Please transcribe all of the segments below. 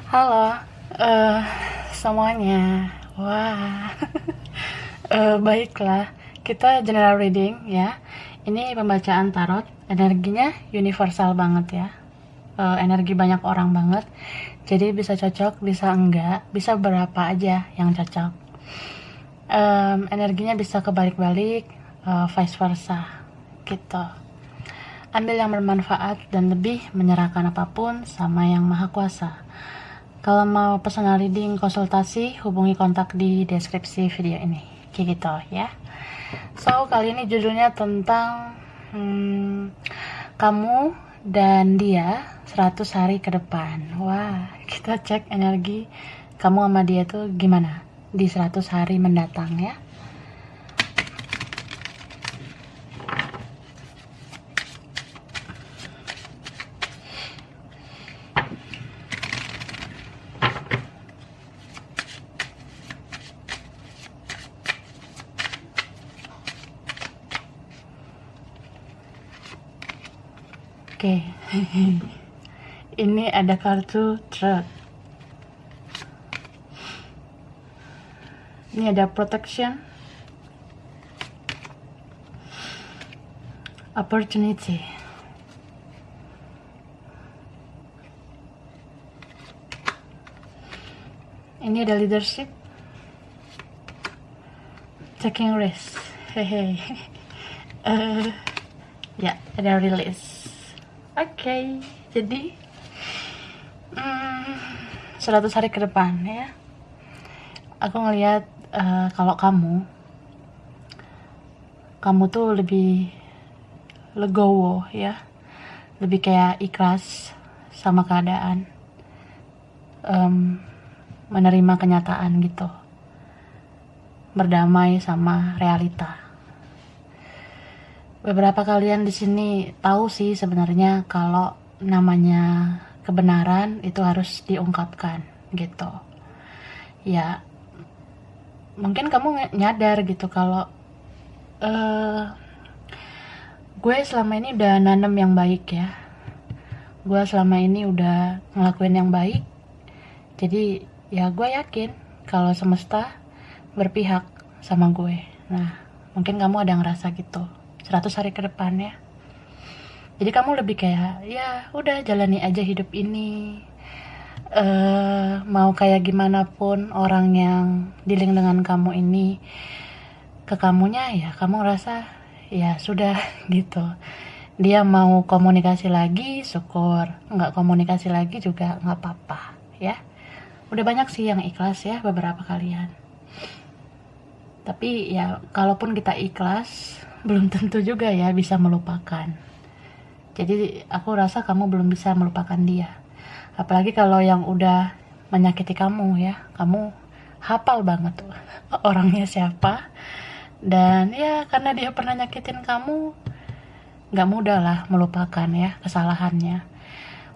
Halo, eh semuanya. Wah, baiklah. Kita general reading ya. Ini pembacaan tarot. Energinya universal banget ya. Energi banyak orang banget. Jadi bisa cocok, bisa enggak, bisa berapa aja yang cocok. Energinya bisa kebalik-balik, vice versa, gitu. Ambil yang bermanfaat dan lebih menyerahkan apapun sama Yang Maha Kuasa. Kalau mau personal reading konsultasi, hubungi kontak di deskripsi video ini. Kayak gitu ya. So, kali ini judulnya tentang kamu dan dia 100 hari ke depan. Wah, kita cek energi kamu sama dia tuh gimana di 100 hari mendatang ya. Oke. Ini ada kartu truth. Ini ada protection, opportunity. Ini ada leadership, taking risk. Hehe. Ya, ada release. Oke, jadi 100 hari ke depan ya. Aku ngelihat kalau kamu tuh lebih legowo ya, lebih kayak ikhlas sama keadaan, menerima kenyataan gitu, berdamai sama realita. Beberapa kalian di sini tahu sih sebenarnya kalau namanya kebenaran itu harus diungkapkan gitu. Ya, mungkin kamu nyadar gitu kalau gue selama ini udah nanem yang baik ya. Gue selama ini udah ngelakuin yang baik. Jadi ya gue yakin kalau semesta berpihak sama gue. Nah, mungkin kamu ada ngerasa gitu 100 hari ke depan ya. Jadi kamu lebih kayak ya udah jalani aja hidup ini. Mau kayak gimana pun orang yang dealing dengan kamu ini ke kamunya, ya kamu ngerasa ya sudah gitu. Dia mau komunikasi lagi, syukur. Nggak komunikasi lagi juga nggak apa-apa ya. Udah banyak sih yang ikhlas ya, beberapa kalian. Tapi ya kalaupun kita ikhlas, belum tentu juga ya bisa melupakan. Jadi aku rasa kamu belum bisa melupakan dia. Apalagi kalau yang udah menyakiti kamu ya, kamu hafal banget tuh orangnya siapa. Dan ya karena dia pernah nyakitin kamu, gak mudah lah melupakan ya kesalahannya.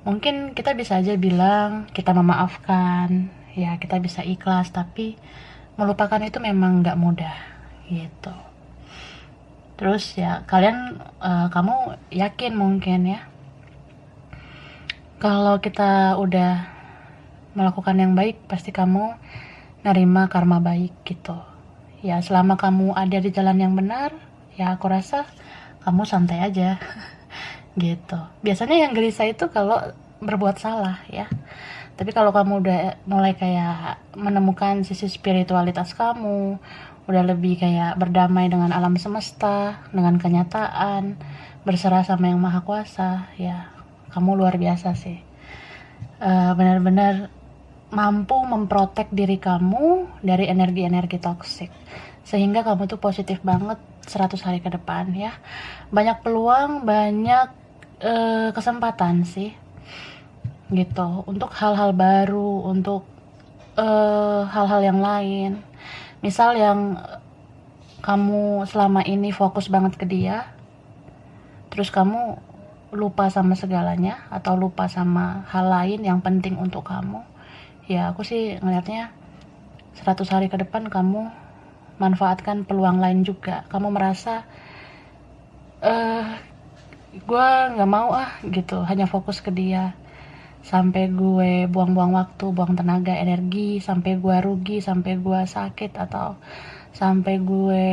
Mungkin kita bisa aja bilang kita memaafkan, ya kita bisa ikhlas, tapi melupakan itu memang gak mudah gitu. Terus ya kalian, kamu yakin mungkin ya, kalau kita udah melakukan yang baik, pasti kamu nerima karma baik gitu. Ya selama kamu ada di jalan yang benar, ya aku rasa kamu santai aja gitu. Biasanya yang gelisah itu kalau berbuat salah ya. Tapi kalau kamu udah mulai kayak menemukan sisi spiritualitas kamu, udah lebih kayak berdamai dengan alam semesta, dengan kenyataan, berserah sama Yang Maha Kuasa, ya kamu luar biasa sih. Benar-benar mampu memprotek diri kamu dari energi-energi toksik, sehingga kamu tuh positif banget 100 hari ke depan ya. Banyak peluang, banyak kesempatan sih gitu, untuk hal-hal baru, untuk hal-hal yang lain. Misal yang kamu selama ini fokus banget ke dia, terus kamu lupa sama segalanya, atau lupa sama hal lain yang penting untuk kamu. Ya aku sih ngeliatnya 100 hari ke depan kamu manfaatkan peluang lain juga. Kamu merasa gue gak mau gitu, hanya fokus ke dia. sampai gue buang-buang waktu, buang tenaga, energi, sampai gue rugi, sampai gue sakit, atau sampai gue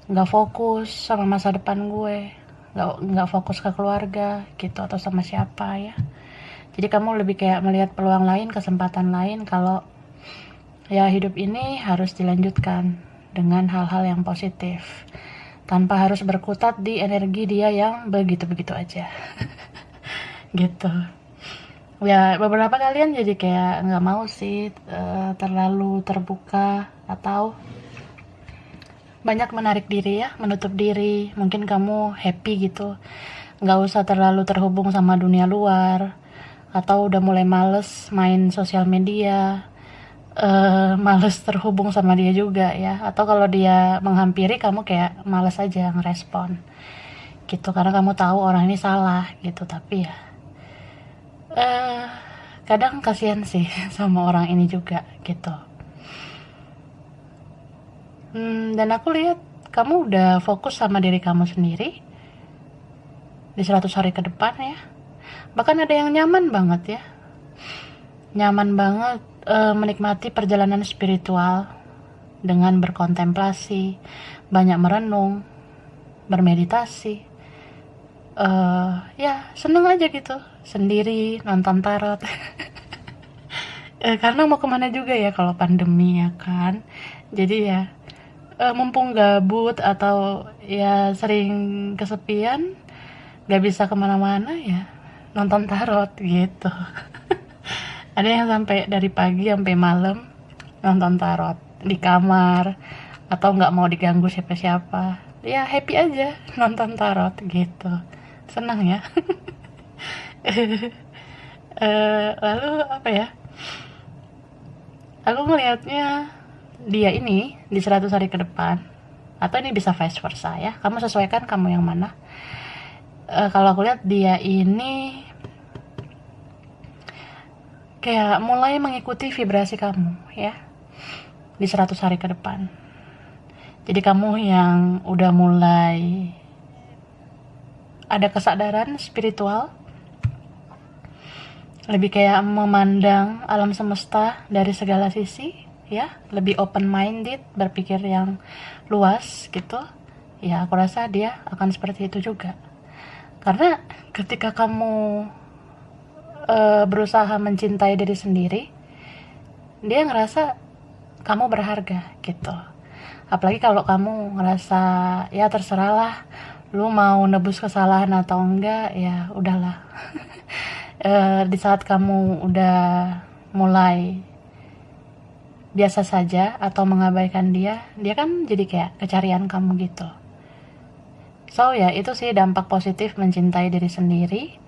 nggak fokus sama masa depan gue, nggak fokus ke keluarga gitu, atau sama siapa ya. Jadi kamu lebih kayak melihat peluang lain, kesempatan lain, kalau ya hidup ini harus dilanjutkan dengan hal-hal yang positif, tanpa harus berkutat di energi dia yang begitu-begitu aja. Gitu. Ya beberapa kalian jadi kayak nggak mau sih terlalu terbuka atau banyak menarik diri ya, menutup diri. Mungkin kamu happy gitu, nggak usah terlalu terhubung sama dunia luar, atau udah mulai males main sosial media, males terhubung sama dia juga ya, atau kalau dia menghampiri kamu kayak males aja ngerespon gitu, karena kamu tahu orang ini salah gitu. Tapi ya kadang kasihan sih sama orang ini juga gitu. Dan aku lihat kamu udah fokus sama diri kamu sendiri di 100 hari ke depan ya. Bahkan ada yang nyaman banget ya, nyaman banget menikmati perjalanan spiritual dengan berkontemplasi, banyak merenung, bermeditasi, ya seneng aja gitu sendiri nonton tarot. Karena mau kemana juga ya kalau pandemi ya kan. Jadi ya mumpung gabut atau ya sering kesepian, gak bisa kemana-mana, ya nonton tarot gitu. Ada yang sampai dari pagi sampai malam nonton tarot di kamar, atau nggak mau diganggu siapa-siapa, ya happy aja nonton tarot gitu, senang ya. Lalu apa ya, aku ngelihatnya dia ini di 100 hari ke depan, atau ini bisa vice versa ya, kamu sesuaikan kamu yang mana. Kalau aku lihat dia ini kayak mulai mengikuti vibrasi kamu ya di 100 hari ke depan. Jadi kamu yang udah mulai ada kesadaran spiritual, lebih kayak memandang alam semesta dari segala sisi ya, lebih open minded, berpikir yang luas gitu ya. Aku rasa dia akan seperti itu juga, karena ketika kamu berusaha mencintai diri sendiri, dia ngerasa kamu berharga gitu. Apalagi kalau kamu ngerasa ya terserahlah, lu mau nebus kesalahan atau enggak, ya udahlah. Di saat kamu udah mulai biasa saja atau mengabaikan dia kan jadi kayak kecarian kamu gitu. So ya itu sih dampak positif mencintai diri sendiri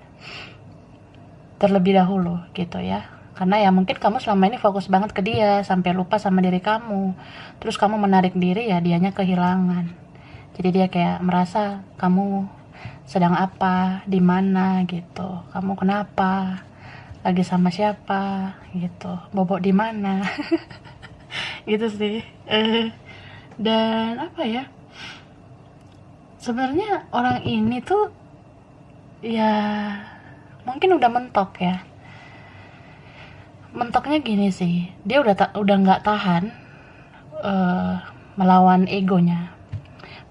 terlebih dahulu gitu ya. Karena ya mungkin kamu selama ini fokus banget ke dia sampai lupa sama diri kamu, terus kamu menarik diri, ya dianya kehilangan. Jadi dia kayak merasa kamu sedang apa, di mana gitu, kamu kenapa, lagi sama siapa gitu, bobok di mana. Gitu sih. Dan apa ya, sebenarnya orang ini tuh ya mungkin udah mentok ya. Mentoknya gini sih, dia udah nggak tahan melawan egonya.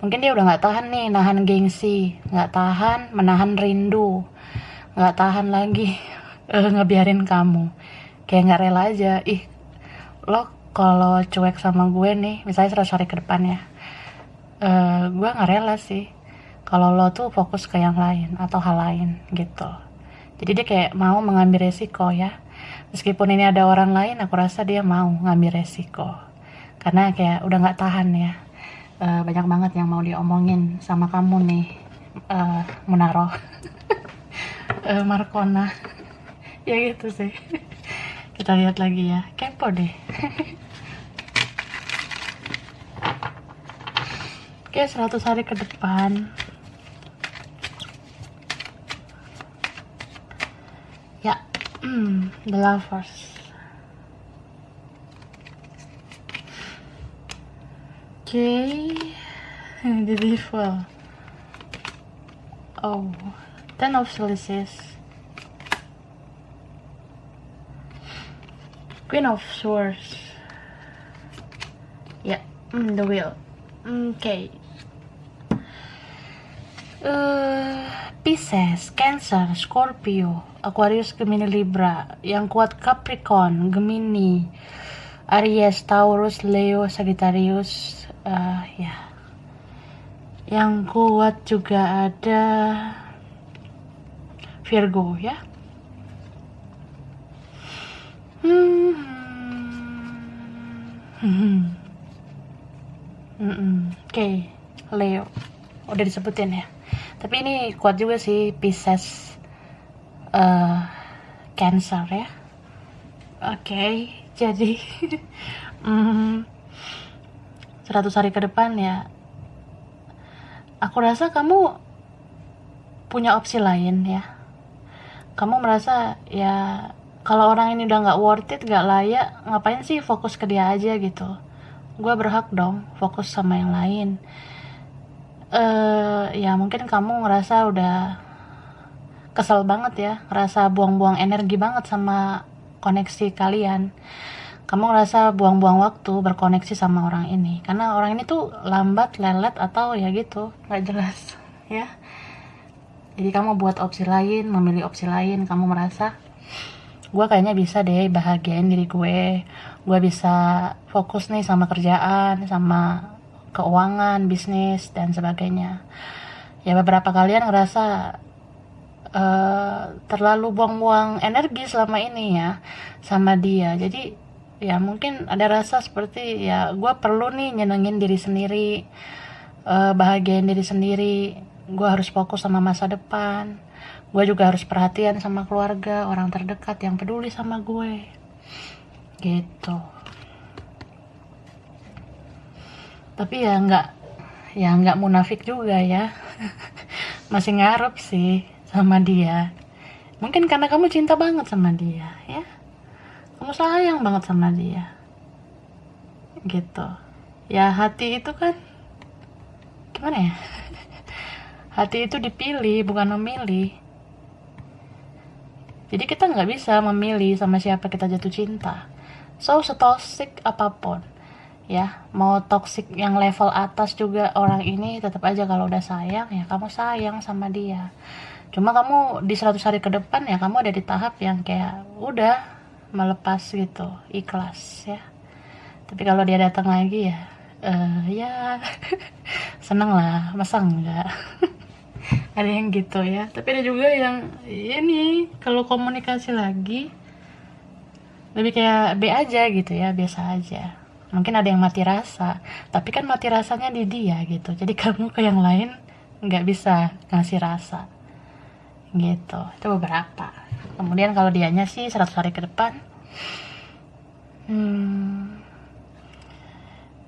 Mungkin dia udah nggak tahan nih nahan gengsi, nggak tahan menahan rindu, nggak tahan lagi ngebiarin kamu, kayak nggak rela aja. Ih, lo kalau cuek sama gue nih, misalnya 100 hari ke depan ya, gue nggak rela sih kalau lo tuh fokus ke yang lain atau hal lain gitu. Jadi dia kayak mau mengambil resiko ya, meskipun ini ada orang lain, aku rasa dia mau ngambil resiko karena kayak udah nggak tahan ya. Banyak banget yang mau diomongin sama kamu nih, Munaro. Markona. Ya gitu sih. Kita lihat lagi ya, kepo deh. Oke, 100 hari ke depan. Ya, The Lovers. Okay, the Devil. Oh, Ten of Slices. Queen of Swords. Ya, the wheel. Oke. Pisces, Cancer, Scorpio, Aquarius, Gemini, Libra. Yang kuat Capricorn, Gemini, Aries, Taurus, Leo, Sagittarius. Ya. Yang kuat juga ada Virgo ya. Oke, Leo udah disebutin ya. Tapi ini kuat juga sih Pisces, Cancer ya. Oke, jadi 100 hari ke depan ya. Aku rasa kamu punya opsi lain ya. Kamu merasa ya kalau orang ini udah nggak worth it, nggak layak, ngapain sih fokus ke dia aja gitu. Gue berhak dong fokus sama yang lain. Ya mungkin kamu ngerasa udah kesel banget ya, ngerasa buang-buang energi banget sama koneksi kalian. Kamu ngerasa buang-buang waktu berkoneksi sama orang ini, karena orang ini tuh lambat, lelet, atau ya gitu, nggak jelas ya. Jadi kamu buat opsi lain, memilih opsi lain. Kamu merasa gue kayaknya bisa deh bahagiain diri gue bisa fokus nih sama kerjaan, sama keuangan, bisnis, dan sebagainya. Ya beberapa kalian ngerasa terlalu buang-buang energi selama ini ya sama dia. Jadi ya mungkin ada rasa seperti ya gue perlu nih nyenengin diri sendiri, bahagiain diri sendiri. Gue harus fokus sama masa depan. Gue juga harus perhatian sama keluarga, orang terdekat yang peduli sama gue. Gitu. Tapi ya nggak munafik juga ya. Masih ngarep sih sama dia. Mungkin karena kamu cinta banget sama dia, ya. Kamu sayang banget sama dia. Gitu. Ya hati itu kan gimana ya? Hati itu dipilih, bukan memilih. Jadi kita nggak bisa memilih sama siapa kita jatuh cinta. So setoksik apapun, ya mau toksik yang level atas juga orang ini tetap aja kalau udah sayang ya kamu sayang sama dia. Cuma kamu di 100 hari ke depan ya kamu ada di tahap yang kayak udah melepas gitu, ikhlas ya. Tapi kalau dia datang lagi ya, ya seneng lah, masa enggak? Ada yang gitu ya. Tapi ada juga yang ini kalau komunikasi lagi lebih kayak B aja gitu ya, biasa aja. Mungkin ada yang mati rasa, tapi kan mati rasanya di dia gitu. Jadi kamu ke yang lain nggak bisa ngasih rasa gitu. Itu beberapa. Kemudian kalau dianya sih 100 hari ke depan,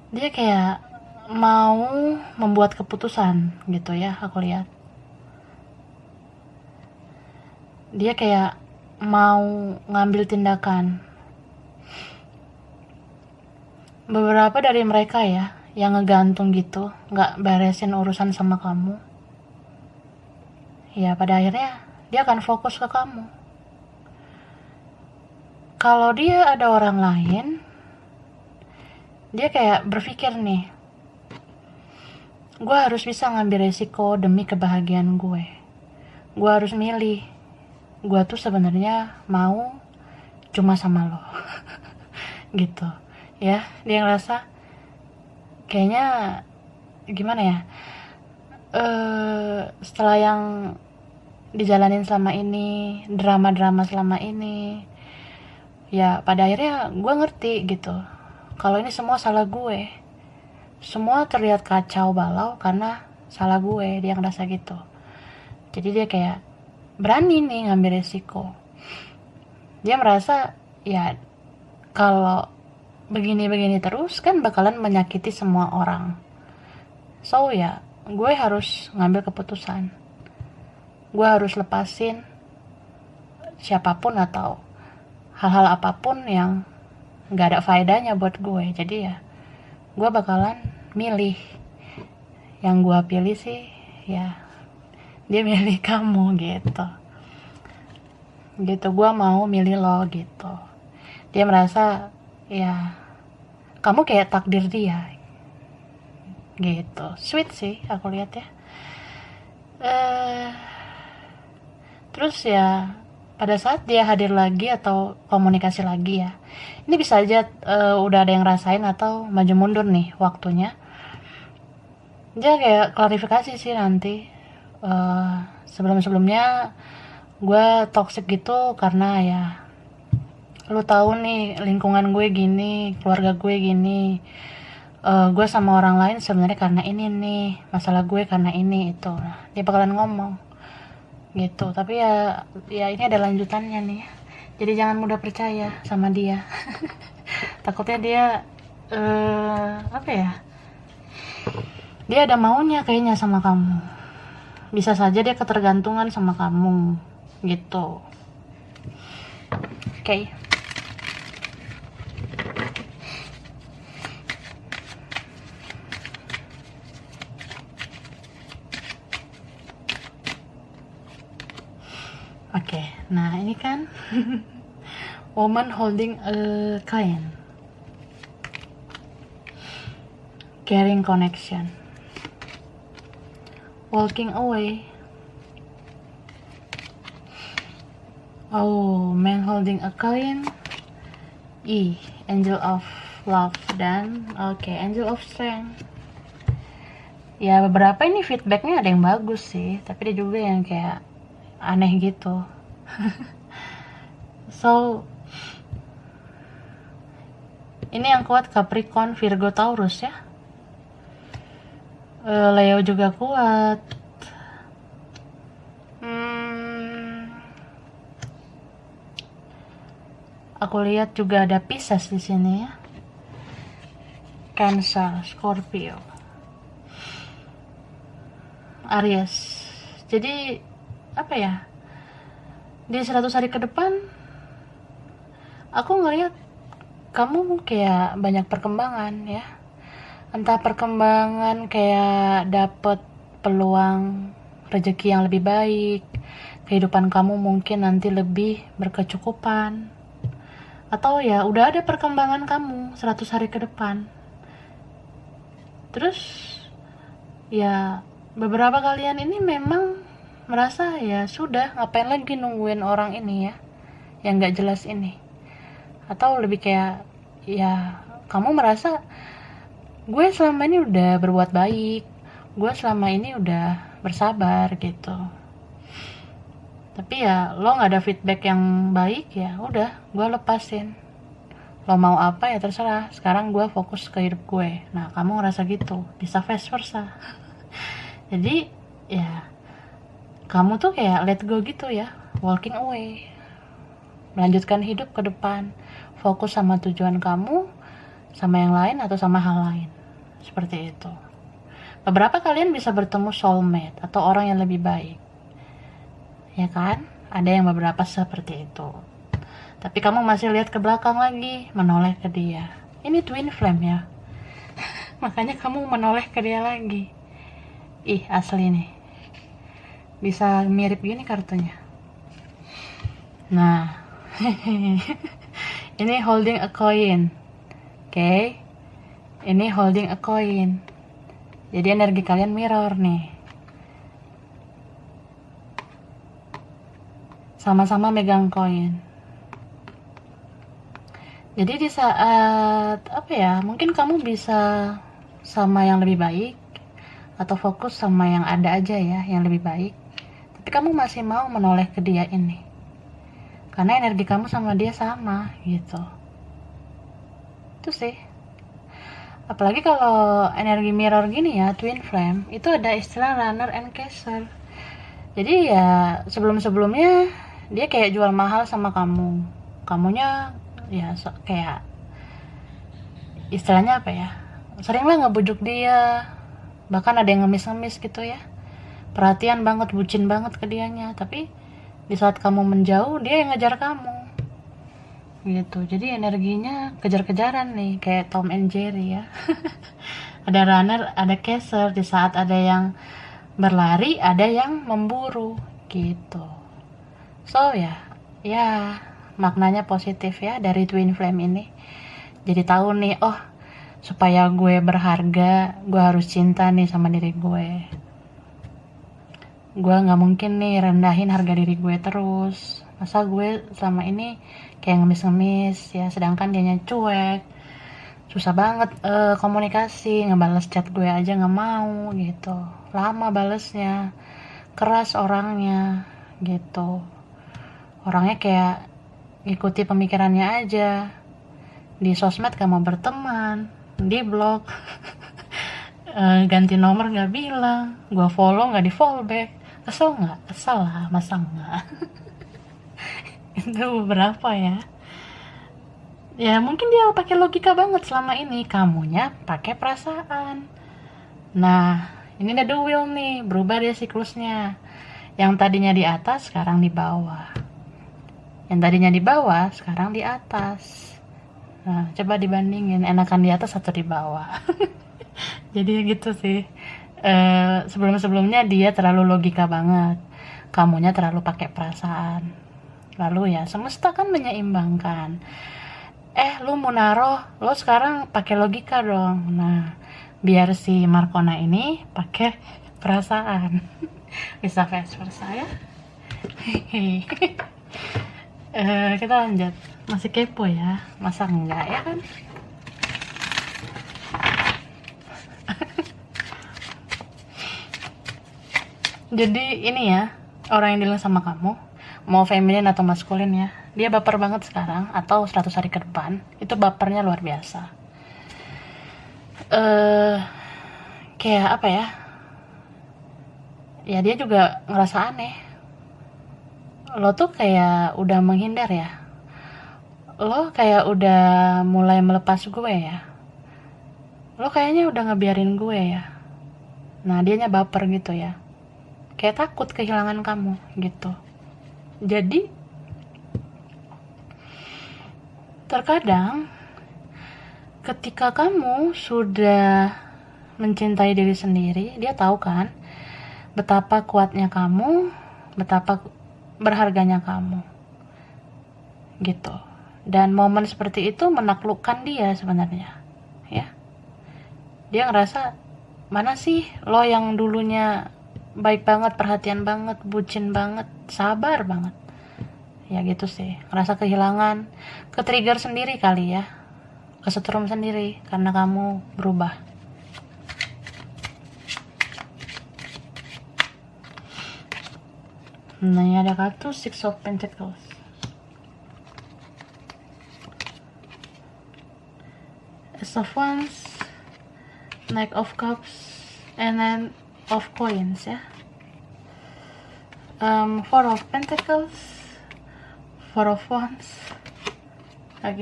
dia kayak mau membuat keputusan gitu ya, aku lihat. Dia kayak mau ngambil tindakan. Beberapa dari mereka ya yang ngegantung gitu, nggak beresin urusan sama kamu, ya pada akhirnya dia akan fokus ke kamu. Kalau dia ada orang lain, dia kayak berpikir nih, gue harus bisa ngambil resiko demi kebahagiaan gue harus milih. Gue tuh sebenarnya mau cuma sama lo gitu ya. Dia ngerasa kayaknya gimana ya, setelah yang dijalanin selama ini, drama-drama selama ini, ya pada akhirnya gue ngerti gitu kalau ini semua salah gue, semua terlihat kacau balau karena salah gue. Dia ngerasa gitu. Jadi dia kayak berani nih ngambil resiko. Dia merasa ya kalau begini-begini terus kan bakalan menyakiti semua orang. So ya gue harus ngambil keputusan. Gue harus lepasin siapapun atau hal-hal apapun yang gak ada faedahnya buat gue. Jadi ya gue bakalan milih. Yang gue pilih sih ya dia milih kamu gitu. Gue mau milih lo gitu. Dia merasa ya kamu kayak takdir dia gitu. Sweet sih aku lihat ya. Terus ya pada saat dia hadir lagi atau komunikasi lagi ya, ini bisa aja udah ada yang rasain atau maju mundur nih waktunya. Dia kayak klarifikasi sih nanti, sebelum-sebelumnya gue toxic gitu karena ya lu tahu nih lingkungan gue gini, keluarga gue gini, gue sama orang lain sebenarnya karena ini nih, masalah gue karena ini itu. Nah, dia bakalan ngomong gitu. Tapi ya ini ada lanjutannya nih ya. Jadi jangan mudah percaya sama dia. Takutnya dia apa ya, dia ada maunya kayaknya sama kamu. Bisa saja dia ketergantungan sama kamu gitu. Oke. Oke, nah ini kan woman holding a client, caring connection, walking away. Oh, man holding a client, angel of love, dan angel of strength. Ya beberapa ini feedbacknya ada yang bagus sih, tapi ada juga yang kayak aneh gitu. So ini yang kuat Capricorn, Virgo, Taurus ya. Leo juga kuat. Aku lihat juga ada Pisces di sini ya. Cancer, Scorpio, Aries. Jadi apa ya, di 100 hari ke depan aku ngelihat kamu kayak banyak perkembangan ya. Entah perkembangan kayak dapet peluang rezeki yang lebih baik, kehidupan kamu mungkin nanti lebih berkecukupan, atau ya udah ada perkembangan kamu 100 hari ke depan. Terus ya beberapa kalian ini memang merasa ya sudah, ngapain lagi nungguin orang ini ya yang gak jelas ini. Atau lebih kayak ya kamu merasa gue selama ini udah berbuat baik, gue selama ini udah bersabar gitu, tapi ya lo gak ada feedback yang baik, ya udah gue lepasin. Lo mau apa ya terserah, sekarang gue fokus ke hidup gue. Nah kamu ngerasa gitu, bisa vice versa. Jadi ya kamu tuh kayak let go gitu ya, walking away, melanjutkan hidup ke depan, fokus sama tujuan kamu, sama yang lain atau sama hal lain, seperti itu. Beberapa kalian bisa bertemu soulmate atau orang yang lebih baik, ya kan? Ada yang beberapa seperti itu. Tapi kamu masih lihat ke belakang lagi, menoleh ke dia. Ini twin flame ya. Makanya kamu menoleh ke dia lagi. Ih, asli nih. Bisa mirip gini kartunya. Nah, ini holding a coin. Oke. Ini holding a coin. Jadi energi kalian mirror nih. Sama-sama megang koin. Jadi di saat apa ya, mungkin kamu bisa sama yang lebih baik atau fokus sama yang ada aja ya, yang lebih baik. Tapi kamu masih mau menoleh ke dia ini. Karena energi kamu sama dia sama gitu. Itu sih. Apalagi kalau energi mirror gini ya, twin flame, itu ada istilah runner and chaser. Jadi ya sebelum-sebelumnya dia kayak jual mahal sama kamu. Kamunya ya kayak istilahnya apa ya, seringlah ngebujuk dia, bahkan ada yang ngemis-ngemis gitu ya, perhatian banget, bucin banget ke dianya. Tapi di saat kamu menjauh, dia yang ngejar kamu gitu. Jadi energinya kejar-kejaran nih, kayak Tom and Jerry ya. Ada runner, ada chaser. Di saat ada yang berlari, ada yang memburu gitu. So ya maknanya positif ya dari twin flame ini. Jadi tahu nih, oh supaya gue berharga, gue harus cinta nih sama diri gue. Gue nggak mungkin nih rendahin harga diri gue terus. Masa gue selama ini kayak ngemis-ngemis ya, sedangkan dianya cuek, susah banget komunikasi, ngebales chat gue aja nggak mau gitu, lama balesnya, keras orangnya gitu, orangnya kayak ngikuti pemikirannya aja, di sosmed gak mau berteman, di blog, ganti nomor gak bilang, gue follow gak di follow back. Kesel nggak? Kesel lah, masa nggak? Itu beberapa ya. Ya mungkin dia pakai logika banget selama ini, kamunya pakai perasaan. Nah, ini ada the wheel nih, berubah dia siklusnya. Yang tadinya di atas, sekarang di bawah. Yang tadinya di bawah, sekarang di atas. Nah, coba dibandingin, enakan di atas atau di bawah. Jadi gitu sih. Sebelum-sebelumnya dia terlalu logika banget, kamunya terlalu pakai perasaan. Lalu ya semesta kan menyeimbangkan. Lu mau naruh, lo sekarang pakai logika dong. Nah, biar si Markona ini pakai perasaan. Bisa vice versa ya. Kita lanjut. Masih kepo ya, masa enggak ya kan? Jadi ini ya, orang yang dealing sama kamu, mau feminin atau maskulin ya, dia baper banget sekarang atau 100 hari ke depan, itu bapernya luar biasa. Kayak apa ya? Ya dia juga ngerasa aneh. Lo tuh kayak udah menghindar ya. Lo kayak udah mulai melepas gue ya. Lo kayaknya udah ngebiarin gue ya. Nah, dianya baper gitu ya. Kayak takut kehilangan kamu gitu. Jadi terkadang ketika kamu sudah mencintai diri sendiri, dia tahu kan betapa kuatnya kamu, betapa berharganya kamu gitu. Dan momen seperti itu menaklukkan dia sebenarnya ya. Dia ngerasa, mana sih lo yang dulunya baik banget, perhatian banget, bucin banget, sabar banget. Ya gitu sih, ngerasa kehilangan, ke-trigger sendiri kali ya, kesetrum sendiri karena kamu berubah. Nah, ini ada kartu Six of Pentacles. Ace of Wands, Knight of Cups, and then of Coins ya. Four of Pentacles, Four of Wands,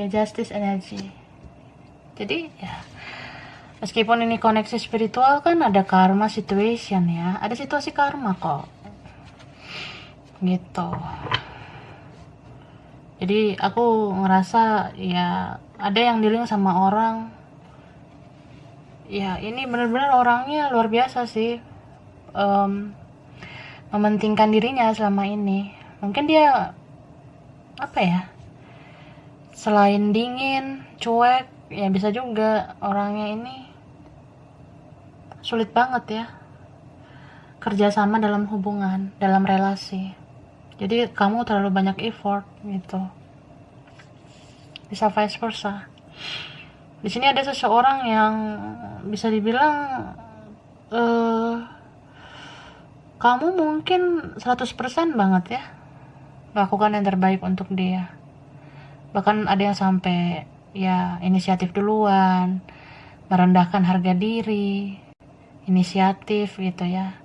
Justice Energy. Jadi ya, meskipun ini koneksi spiritual kan ada karma situation ya, ada situasi karma kok gitu. Jadi aku ngerasa ya ada yang dealing sama orang ya, ini benar-benar orangnya luar biasa sih, mementingkan dirinya selama ini. Mungkin dia apa ya, selain dingin, cuek, ya bisa juga orangnya ini sulit banget ya kerjasama dalam hubungan, dalam relasi. Jadi kamu terlalu banyak effort gitu. Bisa vice versa. Di sini ada seseorang yang bisa dibilang kamu mungkin 100% banget ya lakukan yang terbaik untuk dia. Bahkan ada yang sampai ya inisiatif duluan, merendahkan harga diri, inisiatif gitu ya.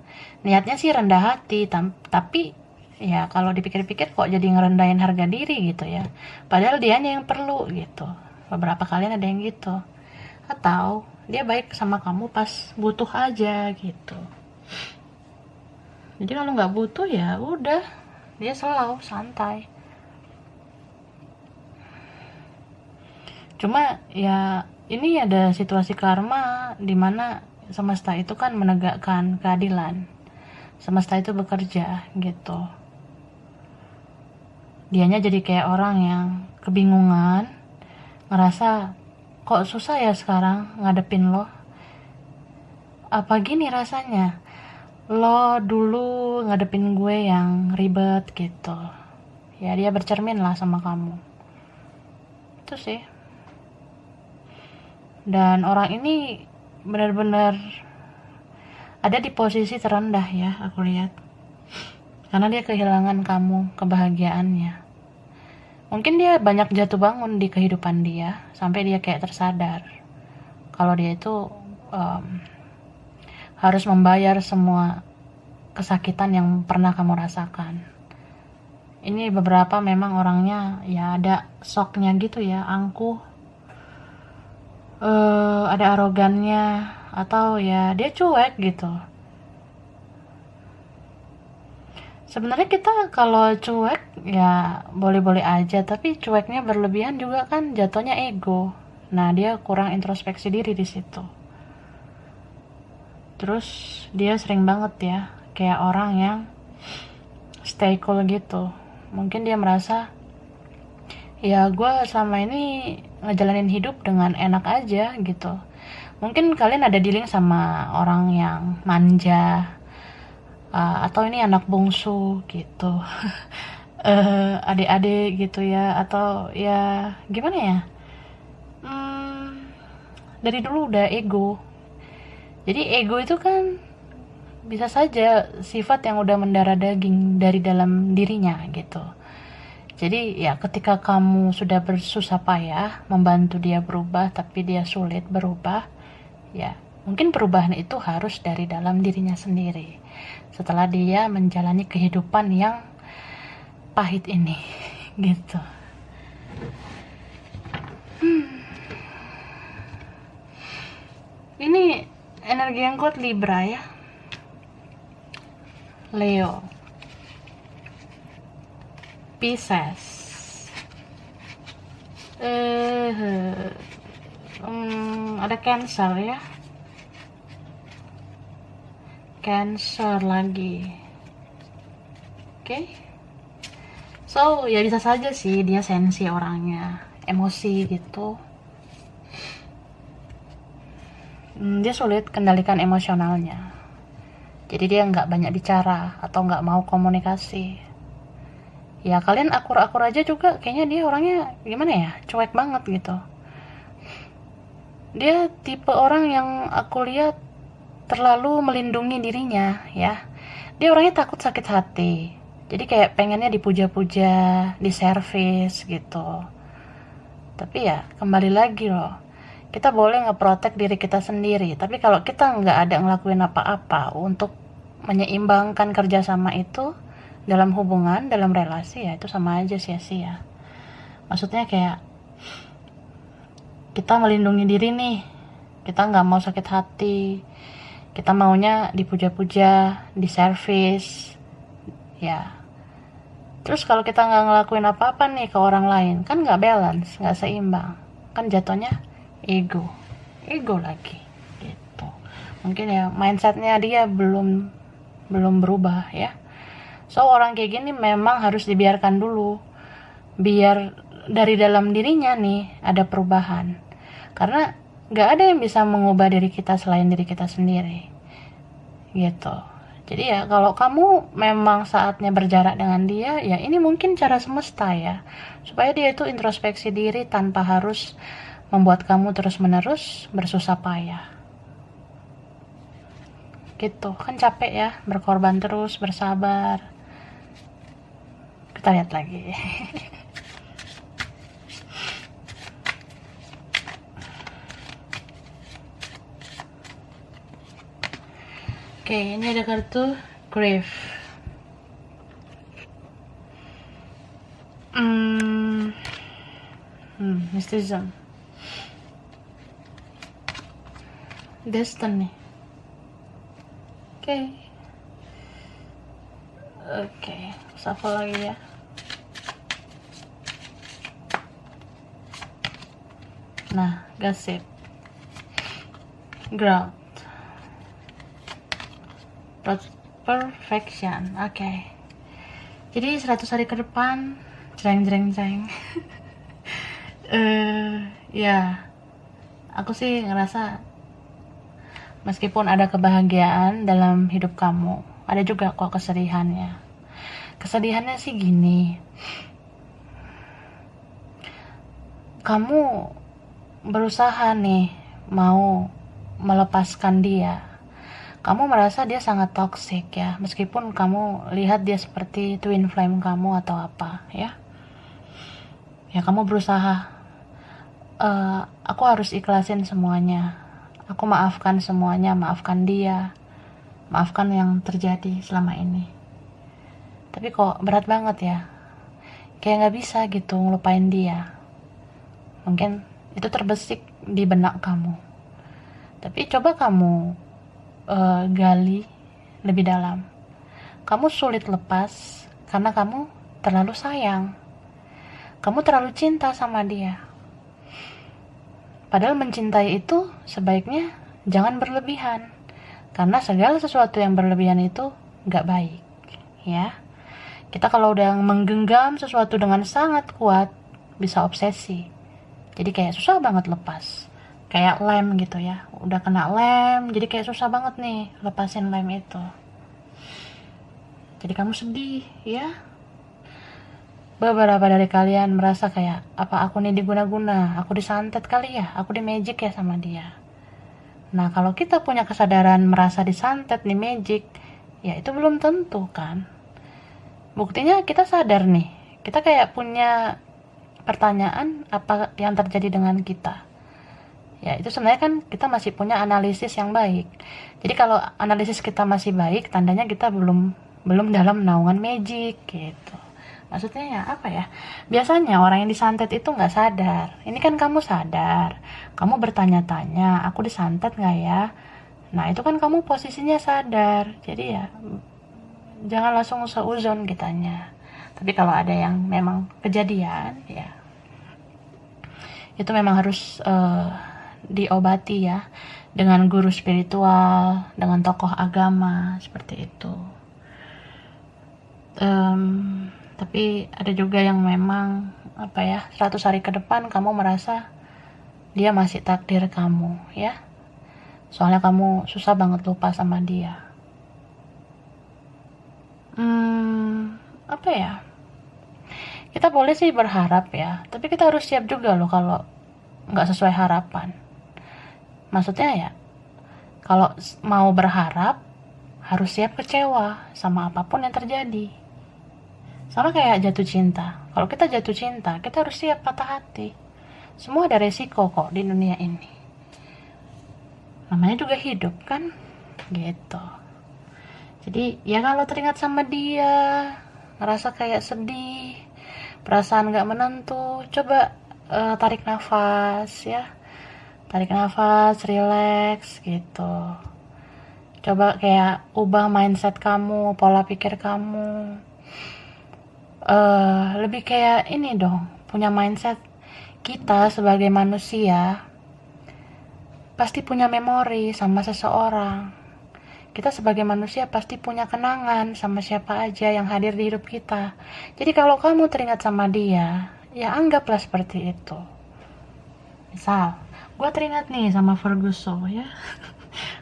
Niatnya sih rendah hati, tapi ya kalau dipikir-pikir kok jadi ngerendahin harga diri gitu ya. Padahal dianya yang perlu gitu. Beberapa kalian ada yang gitu. Atau dia baik sama kamu pas butuh aja gitu. Jadi kalau nggak butuh ya udah, dia selalu santai. Cuma ya ini ada situasi karma di mana semesta itu kan menegakkan keadilan. Semesta itu bekerja gitu. Dianya jadi kayak orang yang kebingungan, ngerasa kok susah ya sekarang ngadepin lo. Apa gini rasanya? Lo dulu ngadepin gue yang ribet gitu. Ya dia bercermin lah sama kamu. Itu sih. Dan orang ini benar-benar ada di posisi terendah ya, aku lihat. Karena dia kehilangan kamu, kebahagiaannya. Mungkin dia banyak jatuh bangun di kehidupan dia, sampai dia kayak tersadar kalau dia itu harus membayar semua kesakitan yang pernah kamu rasakan. Ini beberapa memang orangnya ya ada shocknya gitu ya, angkuh, ada arogannya, atau ya dia cuek gitu. Sebenarnya kita kalau cuek ya boleh-boleh aja, tapi cueknya berlebihan juga kan jatuhnya ego. Nah, dia kurang introspeksi diri di situ. Terus dia sering banget ya kayak orang yang stay cool gitu. Mungkin dia merasa ya gue selama ini ngejalanin hidup dengan enak aja gitu. Mungkin kalian ada dealing sama orang yang manja, atau ini anak bungsu gitu. Adik-adik gitu ya, atau ya gimana ya, dari dulu udah ego. Jadi ego itu kan bisa saja sifat yang udah mendarah daging dari dalam dirinya gitu. Jadi ya ketika kamu sudah bersusah payah membantu dia berubah tapi dia sulit berubah, ya mungkin perubahan itu harus dari dalam dirinya sendiri. Setelah dia menjalani kehidupan yang pahit ini gitu. Ini energi yang kuat Libra ya. Leo, Pisces, ada Cancer ya. Cancer lagi. Oke. So, ya bisa saja sih dia sensi orangnya, emosi gitu. Dia sulit kendalikan emosionalnya. Jadi dia nggak banyak bicara atau nggak mau komunikasi. Ya kalian akur-akur aja juga kayaknya dia orangnya gimana ya, cuek banget gitu. Dia tipe orang yang aku lihat terlalu melindungi dirinya ya. Dia orangnya takut sakit hati. Jadi kayak pengennya dipuja-puja, diservis gitu. Tapi ya kembali lagi loh, kita boleh ngeprotek diri kita sendiri. Tapi kalau kita nggak ada ngelakuin apa-apa untuk menyeimbangkan kerjasama itu dalam hubungan, dalam relasi, ya itu sama aja sia-sia. Maksudnya kayak kita melindungi diri nih, kita nggak mau sakit hati, kita maunya dipuja-puja, diservis, ya. Terus kalau kita nggak ngelakuin apa-apa nih ke orang lain, kan nggak balance, nggak seimbang, kan jatuhnya ego lagi, gitu. Mungkin ya mindsetnya dia belum berubah ya. So orang kayak gini memang harus dibiarkan dulu, biar dari dalam dirinya nih ada perubahan. Karena nggak ada yang bisa mengubah diri kita selain diri kita sendiri, gitu. Jadi ya kalau kamu memang saatnya berjarak dengan dia, ya ini mungkin cara semesta ya, supaya dia itu introspeksi diri tanpa harus membuat kamu terus-menerus bersusah payah. Gitu, kan capek ya, berkorban terus, bersabar. Kita lihat lagi. Oke, ini ada kartu Grief. Mysticism. Destiny. Oke, shuffle lagi ya. Nah, gossip. Ground. Perfection. Oke. Jadi 100 hari ke depan Jreng jreng jreng. Ya, aku sih ngerasa meskipun ada kebahagiaan dalam hidup kamu, ada juga kok kesedihannya. Kesedihannya sih gini, kamu berusaha nih mau melepaskan dia. Kamu merasa dia sangat toksik ya, meskipun kamu lihat dia seperti twin flame kamu atau apa ya. Ya kamu berusaha, aku harus ikhlasin semuanya. Aku maafkan semuanya, maafkan dia, maafkan yang terjadi selama ini. Tapi kok berat banget ya, kayak gak bisa gitu ngelupain dia. Mungkin itu terbesik di benak kamu. Tapi coba kamu gali lebih dalam. Kamu sulit lepas karena kamu terlalu sayang. Kamu terlalu cinta sama dia. Padahal mencintai itu sebaiknya jangan berlebihan. Karena segala sesuatu yang berlebihan itu gak baik. Ya. Kita kalau udah menggenggam sesuatu dengan sangat kuat, bisa obsesi. Jadi kayak susah banget lepas. Kayak lem gitu ya, udah kena lem, jadi kayak susah banget nih lepasin lem itu. Jadi kamu sedih ya. Beberapa dari kalian merasa kayak, apa aku nih diguna-guna, aku disantet kali ya, aku di magic ya sama dia. Nah kalau kita punya kesadaran merasa disantet nih magic, ya itu belum tentu kan. Buktinya kita sadar nih, kita kayak punya pertanyaan apa yang terjadi dengan kita. Ya itu sebenarnya kan kita masih punya analisis yang baik. Jadi kalau analisis kita masih baik, tandanya kita belum dalam naungan magic gitu. Maksudnya ya apa ya? Biasanya orang yang disantet itu nggak sadar. Ini kan kamu sadar. Kamu bertanya-tanya, aku disantet nggak ya? Nah itu kan kamu posisinya sadar. Jadi ya jangan langsung seuzon kitanya. Tapi kalau ada yang memang kejadian, ya itu memang harus diobati ya, dengan guru spiritual, dengan tokoh agama, seperti itu. Tapi ada juga yang memang 100 hari ke depan kamu merasa dia masih takdir kamu ya, soalnya kamu susah banget lupa sama dia. Kita boleh sih berharap ya, tapi kita harus siap juga loh kalau nggak sesuai harapan. Maksudnya ya, kalau mau berharap harus siap kecewa sama apapun yang terjadi. Sama kayak jatuh cinta. Kalau kita jatuh cinta, kita harus siap patah hati. Semua ada resiko kok di dunia ini. Namanya juga hidup kan, gitu. Jadi ya kalau teringat sama dia, ngerasa kayak sedih, perasaan nggak menentu, coba tarik nafas ya. Tarik nafas, relax gitu. Coba kayak ubah mindset kamu, pola pikir kamu. Lebih kayak ini dong, punya mindset kita sebagai manusia pasti punya memori sama seseorang. Kita sebagai manusia pasti punya kenangan sama siapa aja yang hadir di hidup kita. Jadi kalau kamu teringat sama dia, ya anggaplah seperti itu. Misal, gue teringat nih sama Ferguson ya.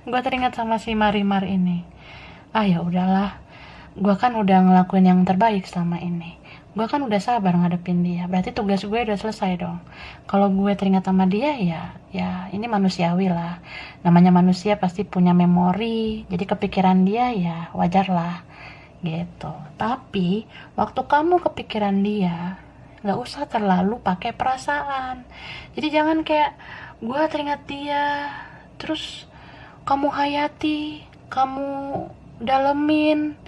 Gue teringat sama si Marimar ini. Ya udahlah, gue kan udah ngelakuin yang terbaik selama ini. Gue kan udah sabar ngadepin dia. Berarti tugas gue udah selesai dong. Kalau gue teringat sama dia ya ini manusiawi lah. Namanya manusia pasti punya memori. Jadi kepikiran dia ya wajar lah gitu. Tapi waktu kamu kepikiran dia, nggak usah terlalu pakai perasaan. Jadi jangan kayak gue teringat dia, terus kamu hayati, kamu dalemin,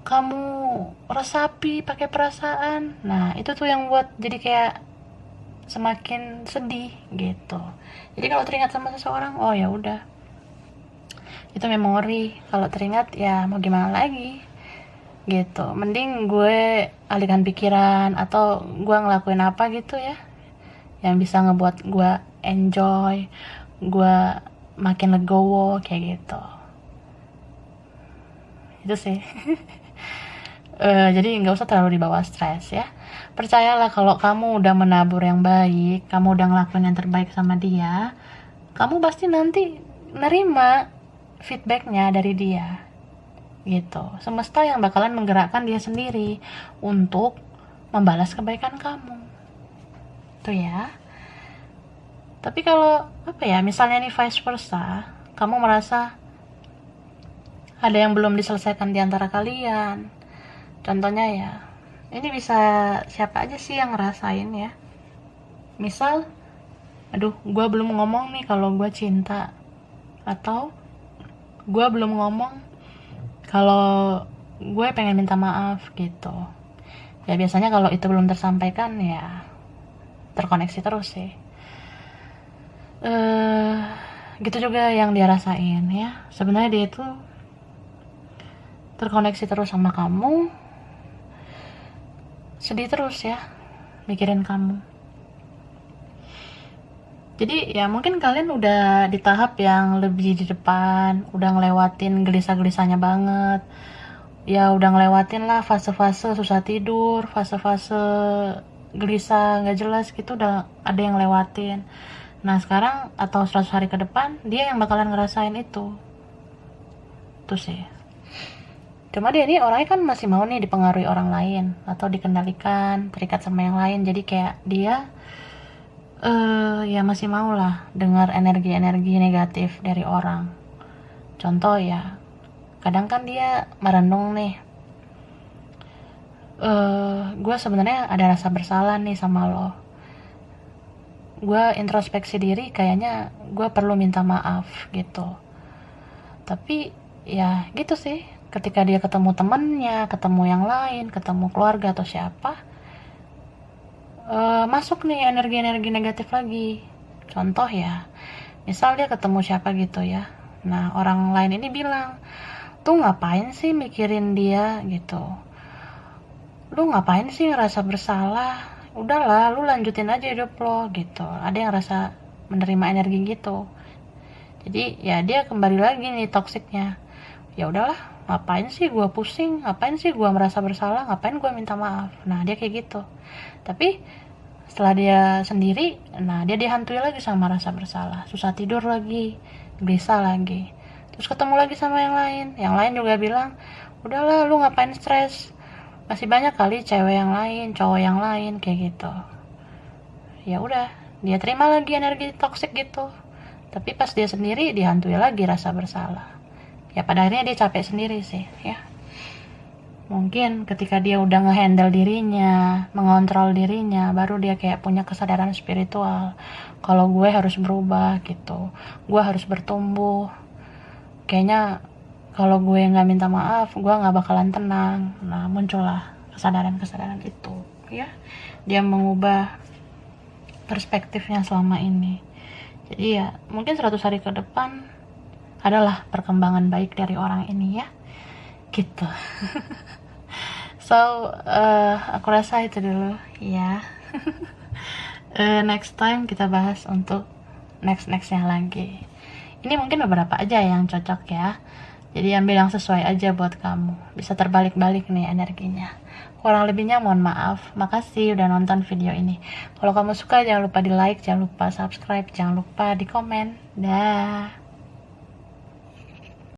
kamu resapi pakai perasaan. Nah itu tuh yang buat jadi kayak semakin sedih gitu. Jadi kalau teringat sama seseorang, oh ya udah, itu memori. Kalau teringat ya mau gimana lagi gitu. Mending gue alihkan pikiran atau gue ngelakuin apa gitu ya yang bisa ngebuat gue enjoy, gue makin legowo kayak gitu. Itu sih. Jadi nggak usah terlalu dibawa stres ya. Percayalah kalau kamu udah menabur yang baik, kamu udah ngelakuin yang terbaik sama dia, kamu pasti nanti nerima feedbacknya dari dia gitu. Semesta yang bakalan menggerakkan dia sendiri untuk membalas kebaikan kamu tuh ya. Tapi kalau apa ya, misalnya nih vice versa, kamu merasa ada yang belum diselesaikan di antara kalian, contohnya ya, ini bisa siapa aja sih yang ngerasain ya, misal aduh gue belum ngomong nih kalau gue cinta, atau gue belum ngomong kalau gue pengen minta maaf gitu ya. Biasanya kalau itu belum tersampaikan ya terkoneksi terus sih. Gitu juga yang dia rasain ya, sebenarnya dia itu terkoneksi terus sama kamu, sedih terus ya mikirin kamu. Jadi ya mungkin kalian udah di tahap yang lebih di depan, udah ngelewatin gelisah-gelisahnya banget ya, udah ngelewatin lah fase-fase susah tidur, fase-fase gelisah nggak jelas gitu, udah ada yang lewatin. Nah sekarang atau 100 hari ke depan dia yang bakalan ngerasain itu tuh sih. Cuma dia ini orangnya kan masih mau nih dipengaruhi orang lain atau dikendalikan, terikat sama yang lain, jadi kayak dia ya masih mau lah dengar energi-energi negatif dari orang. Contoh ya, kadang kan dia merenung nih, gue sebenarnya ada rasa bersalah nih sama lo, gue introspeksi diri, kayaknya gue perlu minta maaf gitu. Tapi ya gitu sih, ketika dia ketemu temennya, ketemu yang lain, ketemu keluarga atau siapa, masuk nih energi-energi negatif lagi. Contoh ya, misal dia ketemu siapa gitu ya, nah orang lain ini bilang, tuh ngapain sih mikirin dia gitu, lu ngapain sih ngerasa bersalah, udahlah lu lanjutin aja hidup lo gitu. Ada yang rasa menerima energi gitu, jadi ya dia kembali lagi nih toksiknya, ya udahlah ngapain sih gua pusing, ngapain sih gua merasa bersalah, ngapain gua minta maaf. Nah dia kayak gitu. Tapi setelah dia sendiri, nah dia dihantui lagi sama rasa bersalah, susah tidur lagi, gelisah lagi. Terus ketemu lagi sama yang lain juga bilang, udahlah lu ngapain stres, masih banyak kali cewek yang lain, cowok yang lain kayak gitu. Ya udah, dia terima lagi energi toksik gitu. Tapi pas dia sendiri dihantui lagi rasa bersalah. Ya pada akhirnya dia capek sendiri sih ya. Mungkin ketika dia udah ngehandle dirinya, mengontrol dirinya, baru dia kayak punya kesadaran spiritual. Kalau gue harus berubah gitu, gue harus bertumbuh. Kayaknya kalau gue nggak minta maaf, gue nggak bakalan tenang. Nah muncullah kesadaran-kesadaran itu ya. Dia mengubah perspektifnya selama ini. Jadi ya mungkin 100 hari ke depan adalah perkembangan baik dari orang ini ya gitu. So aku rasa itu dulu ya. Next time kita bahas untuk nextnya lagi. Ini mungkin beberapa aja yang cocok ya, jadi ambil yang sesuai aja buat kamu. Bisa terbalik-balik nih energinya. Kurang lebihnya mohon maaf. Makasih udah nonton video ini. Kalau kamu suka jangan lupa di like, jangan lupa subscribe, jangan lupa di komen. Dah.